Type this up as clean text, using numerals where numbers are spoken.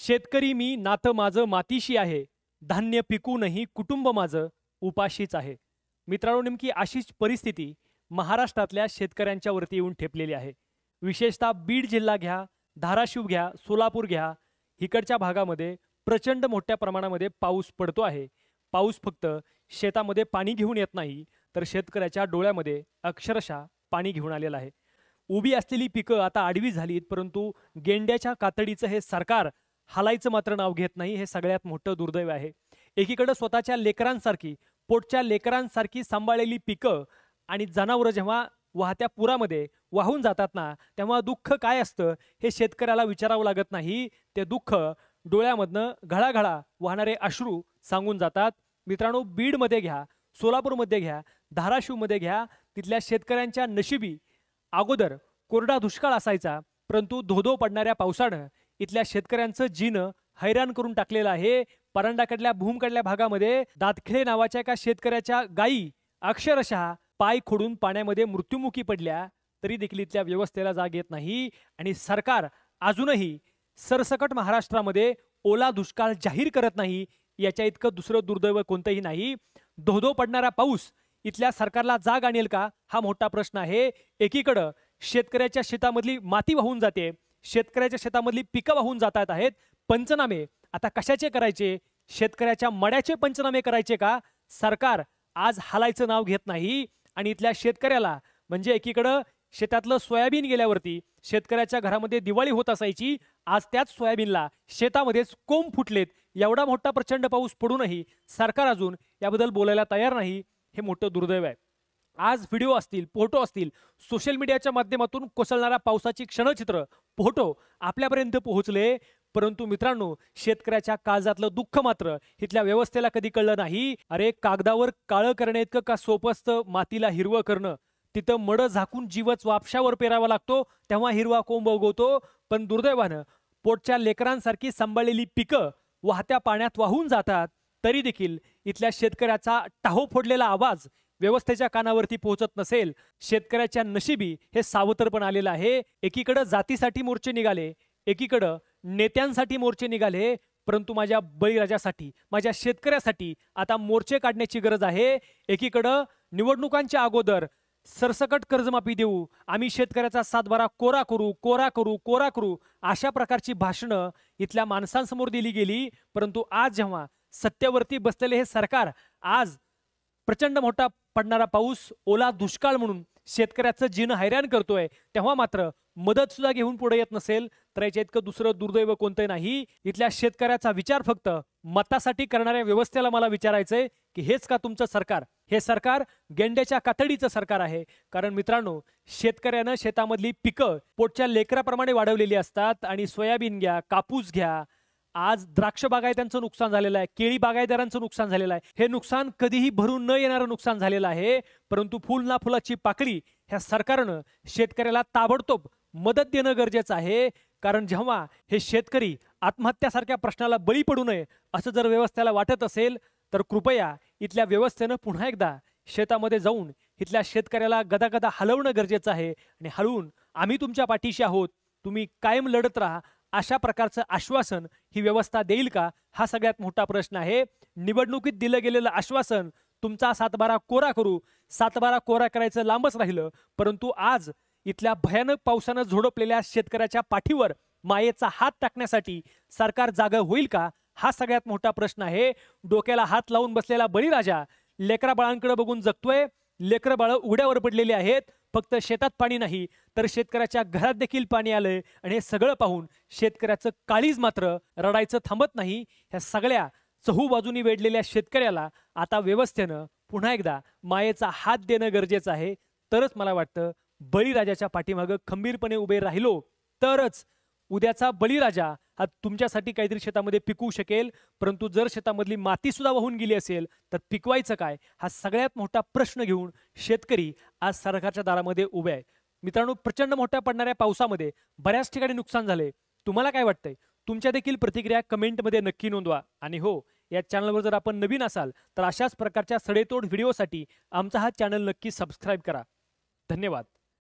शेतकरी मी नातं माझं मातीशी आहे, धान्य पिकूनही कुटुंब माझं उपाशीच आहे। मित्रांनो, नेमकी अशीच परिस्थिती महाराष्ट्रातल्या शेतकऱ्यांच्या वरती येऊन ठेपलेली आहे। विशेषतः बीड जिल्हा घ्या, धाराशिव घ्या, सोलापूर घ्या, इकडच्या भागामध्ये प्रचंड मोठ्या प्रमाणामध्ये पाऊस पडतो आहे। पाऊस फक्त शेतामध्ये पाणी घेऊन येत नाही, तर शेतकऱ्याच्या डोळ्यामध्ये अक्षरशः पाणी घेऊन आलेलं आहे। उभी असलेली पिकं आता आडवी झालीत, परंतु गेंड्याच्या कातडीचं हे सरकार हालायचं मात्र नाव घेत नाही। हे सगळ्यात मोठं दुर्दैव आहे। एकीकडे स्वतःच्या लेकरांसारखी, पोटच्या लेकरांसारखी सांभाळलेली पिकं आणि जनावरं जेव्हा वाहत्या पुरामध्ये वाहून जातात ना, तेव्हा दुःख काय असतं हे शेतकऱ्याला विचारावं लागत नाही। ते दुःख डोळ्यामधनं घळाघळा वाहणारे अश्रू सांगून जातात। मित्रांनो, बीडमध्ये घ्या, सोलापूरमध्ये घ्या, धाराशिवमध्ये घ्या, तिथल्या शेतकऱ्यांच्या नशिबी अगोदर कोरडा दुष्काळ असायचा, परंतु धोधो पडणाऱ्या पावसानं इथल्या शेतकऱ्यांचं जीनं हैराण करून टाकलेलं आहे। परांडाकडल्या भूमकडल्या भागामध्ये दातखिळे नावाच्या एका शेतकऱ्याच्या गायी अक्षरशः पाय खोडून पाण्यामध्ये मृत्युमुखी पडल्या, तरी देखील इथल्या व्यवस्थेला जाग येत नाही। आणि सरकार अजूनही सरसकट महाराष्ट्रामध्ये ओला दुष्काळ जाहीर करत नाही। याच्या इतकं दुसरं दुर्दैव कोणतंही नाही। धोधो पडणारा पाऊस इथल्या सरकारला जाग आणेल का, हा मोठा प्रश्न आहे। एकीकडं शेतकऱ्याच्या शेतामधली माती वाहून जाते, शेतकऱ्याच्या शेतामधली पिकं वाहून जातात आहेत। पंचनामे आता कशाचे करायचे? शेतकऱ्याच्या मड्याचे पंचनामे करायचे का? सरकार आज हालायचं नाव घेत नाही। आणि इथल्या शेतकऱ्याला म्हणजे एकीकडं शेतातलं सोयाबीन गेल्यावरती शेतकऱ्याच्या घरामध्ये दिवाळी होत असायची, आज त्याच सोयाबीनला शेतामध्येच कोंब फुटलेत। एवढा मोठा प्रचंड पाऊस पडूनही सरकार अजून याबद्दल बोलायला तयार नाही। हे मोठं दुर्दैव आहे। आज व्हिडिओ असतील, फोटो असतील, सोशल मीडियाच्या माध्यमातून कोसळणाऱ्या पावसाची क्षणचित्र, फोटो आपल्यापर्यंत पोहोचले, परंतु मित्रांनो, शेतकऱ्याच्या काळजातलं दुःख मात्र इथल्या व्यवस्थेला कधी कळलं नाही। अरे, कागदावर काळं करणे इतकं का सोपं असतं मातीला हिरवं करणं? तिथं मड झाकून जीवच वापशावर पेरावा लागतो, तेव्हा हिरवा कोंब उगवतो। पण दुर्दैवानं पोटच्या लेकरांसारखी सांभाळलेली पिकं वाहत्या पाण्यात वाहून जातात, तरी देखील इथल्या शेतकऱ्याचा टाहो फोडलेला आवाज व्यवस्थेच्या कानावरती पोहोचत नसेल। शेतकऱ्याच्या नशिबी हे सावत्रपण आलेलं आहे। एकीकडे जातीसाठी मोर्चे निघाले, एकीकडे नेत्यांसाठी मोर्चे निघाले, परंतु माझ्या बळीराजासाठी, माझ्या शेतकऱ्यासाठी आता मोर्चे काढण्याची गरज आहे। एकीकडे निवडणुकांच्या अगोदर सरसकट कर्जमाफी देऊ, आम्ही शेतकऱ्याचा सातबारा कोरा करू, कोरा करू, कोरा करू, अशा प्रकारची भाषणं इथल्या माणसांसमोर दिली गेली। परंतु आज जेव्हा सत्तेवरती बसलेले हे सरकार आज प्रचंड मोठा पडणारा पाऊस ओला दुष्काळ म्हणून शेतकऱ्याचं जीवन हैराण करतोय, तेव्हा मात्र मदत सुद्धा घेऊन पुढे येत नसेल, तर याच्या इतकं दुसरं दुर्दैव कोणतं नाही। इथल्या शेतकऱ्याचा विचार फक्त मतासाठी करणाऱ्या व्यवस्थेला मला विचारायचंय की हेच का तुमचं सरकार? हे सरकार गेंड्याच्या कातडीचं सरकार आहे। कारण मित्रांनो, शेतकऱ्यानं शेतामधली पिकं पोटच्या लेकराप्रमाणे वाढवलेली असतात। आणि सोयाबीन घ्या, कापूस घ्या, आज द्राक्ष बागायतांचं नुकसान झालेलं आहे, केळी बागायतदारांचं नुकसान झालेलं आहे। हे नुकसान कधीही भरून न येणारं नुकसान झालेलं आहे, परंतु फुल ना फुलाची पाकळी ह्या सरकारनं शेतकऱ्याला ताबडतोब मदत देणं गरजेचं आहे। कारण जेव्हा हे शेतकरी आत्महत्यासारख्या प्रश्नाला बळी पडू नये असं जर व्यवस्थेला वाटत असेल, तर कृपया इथल्या व्यवस्थेनं पुन्हा एकदा शेतामध्ये जाऊन इथल्या शेतकऱ्याला गदागदा हलवणं गरजेचं आहे। आणि हलवून आम्ही तुमच्या पाठीशी आहोत, तुम्ही कायम लढत राहा, अशा प्रकारचं आश्वासन ही व्यवस्था देईल का, हा सगळ्यात मोठा प्रश्न आहे। निवडणुकीत दिलं गेलेलं आश्वासन तुमचा सातबारा कोरा करू, सातबारा कोरा करायचं लांबच राहिलं, परंतु आज इथल्या भयानक पावसानं झोडपलेल्या शेतकऱ्याच्या पाठीवर मायेचा हात टाकण्यासाठी सरकार जागा होईल का, हा सगळ्यात मोठा प्रश्न आहे। डोक्याला हात लावून बसलेला बळीराजा लेकरा बाळांकडे बघून जगतोय। लेकरं बाळ उघड्यावर पडलेली आहेत, फक्त शेतात पाणी नाही तर शेतकऱ्याच्या घरात देखील पाणी आलंय। आणि हे सगळं पाहून शेतकऱ्याचं काळीज मात्र रडायचं थांबत नाही। ह्या सगळ्या चहूबाजूनी वेढलेल्या शेतकऱ्याला आता व्यवस्थेनं पुन्हा एकदा मायेचा हात देणं गरजेचं आहे। तरच मला वाटतं बळीराजाच्या पाठीमागं खंबीरपणे उभे राहिलो तरच उद्याचा बळीराजा हा तुमच्यासाठी काहीतरी शेतामध्ये पिकवू शकेल। परंतु जर शेतामधली माती सुद्धा वाहून गेली असेल तर पिकवायचं काय, हा सगळ्यात मोठा प्रश्न घेऊन शेतकरी आज सरकारच्या दारामध्ये उभे आहे। मित्रांनो, प्रचंड मोठ्या पडणाऱ्या पावसामध्ये बऱ्याच ठिकाणी नुकसान झाले। तुम्हाला काय वाटतंय? तुमच्या देखील प्रतिक्रिया कमेंटमध्ये नक्की नोंदवा। आणि हो, या चॅनलवर जर आपण नवीन असाल तर अशाच प्रकारच्या सडेतोड व्हिडिओसाठी आमचा हा चॅनल नक्की सबस्क्राइब करा। धन्यवाद।